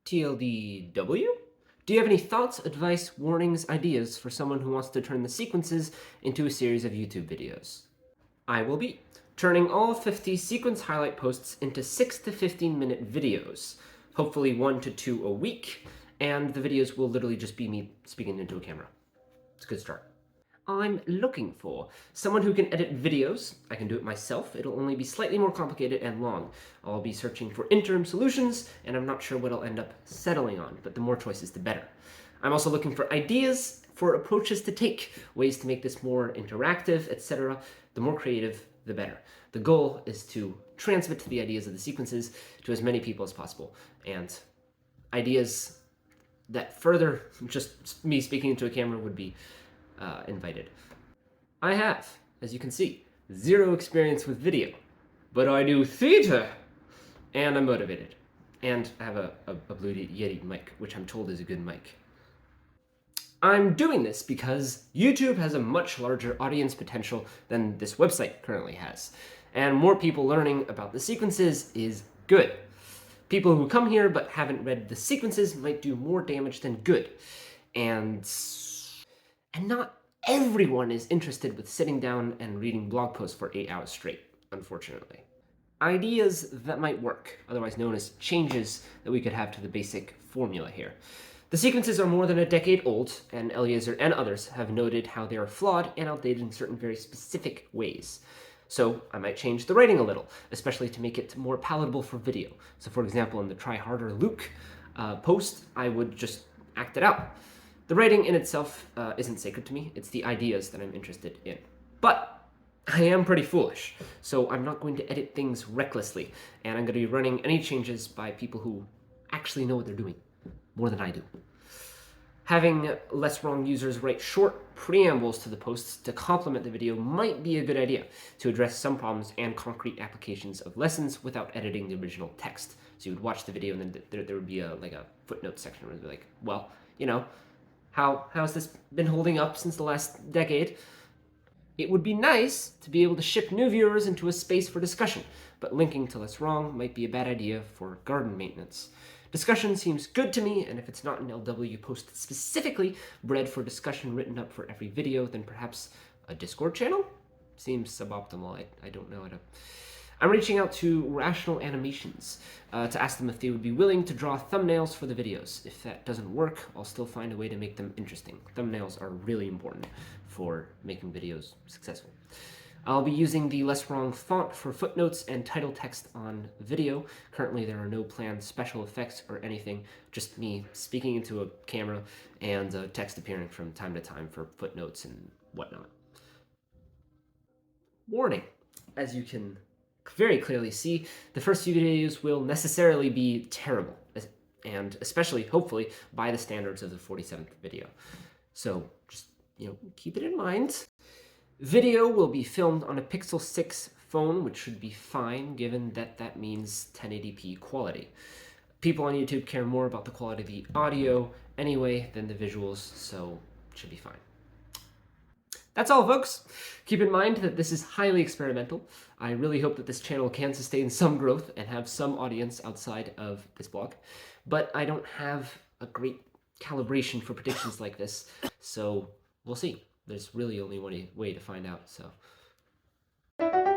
TLDW? Do you have any thoughts, advice, warnings, ideas for someone who wants to turn the sequences into a series of YouTube videos? I will be turning all 50 sequence highlight posts into 6 to 15 minute videos, hopefully 1 to 2 a week, and the videos will literally just be me speaking into a camera. It's a good start. I'm looking for someone who can edit videos. I can do it myself. It'll only be slightly more complicated and long. I'll be searching for interim solutions, and I'm not sure what I'll end up settling on, but the more choices, the better. I'm also looking for ideas for approaches to take, ways to make this more interactive, etc. The more creative, the better. The goal is to transmit the ideas of the sequences to as many people as possible, and ideas that further just me speaking into a camera would be invited. I have, as you can see, zero experience with video, but I do theater, and I'm motivated. And I have a Blue Yeti mic, which I'm told is a good mic. I'm doing this because YouTube has a much larger audience potential than this website currently has, and more people learning about the sequences is good. People who come here but haven't read the sequences might do more damage than good, and not everyone is interested with sitting down and reading blog posts for 8 hours straight, unfortunately. Ideas that might work, otherwise known as changes that we could have to the basic formula here. The sequences are more than a decade old, and Eliezer and others have noted how they are flawed and outdated in certain very specific ways. So I might change the writing a little, especially to make it more palatable for video. So for example, in the Try Harder Luke post, I would just act it out. The writing in itself isn't sacred to me. It's the ideas that I'm interested in. But I am pretty foolish, so I'm not going to edit things recklessly, and I'm going to be running any changes by people who actually know what they're doing, more than I do. Having less wrong users write short preambles to the posts to complement the video might be a good idea to address some problems and concrete applications of lessons without editing the original text. So you would watch the video and then there would be a footnote section where it would be like, well, you know, how's this been holding up since the last decade? It would be nice to be able to ship new viewers into a space for discussion, but linking to less wrong might be a bad idea for garden maintenance. Discussion seems good to me, and if it's not an LW post specifically bred for discussion written up for every video, then perhaps a Discord channel? Seems suboptimal. I don't know how to... I'm reaching out to Rational Animations to ask them if they would be willing to draw thumbnails for the videos. If that doesn't work, I'll still find a way to make them interesting. Thumbnails are really important for making videos successful. I'll be using the Less Wrong font for footnotes and title text on video. Currently, there are no planned special effects or anything, just me speaking into a camera and text appearing from time to time for footnotes and whatnot. Warning, as you can very clearly see, the first few videos will necessarily be terrible, and especially, hopefully, by the standards of the 47th video. So just, keep it in mind. Video will be filmed on a Pixel 6 phone, which should be fine, given that that means 1080p quality. People on YouTube care more about the quality of the audio anyway than the visuals, so it should be fine. That's all, folks. Keep in mind that this is highly experimental. I really hope that this channel can sustain some growth and have some audience outside of this blog, but I don't have a great calibration for predictions like this, so we'll see. There's really only one way to find out, so...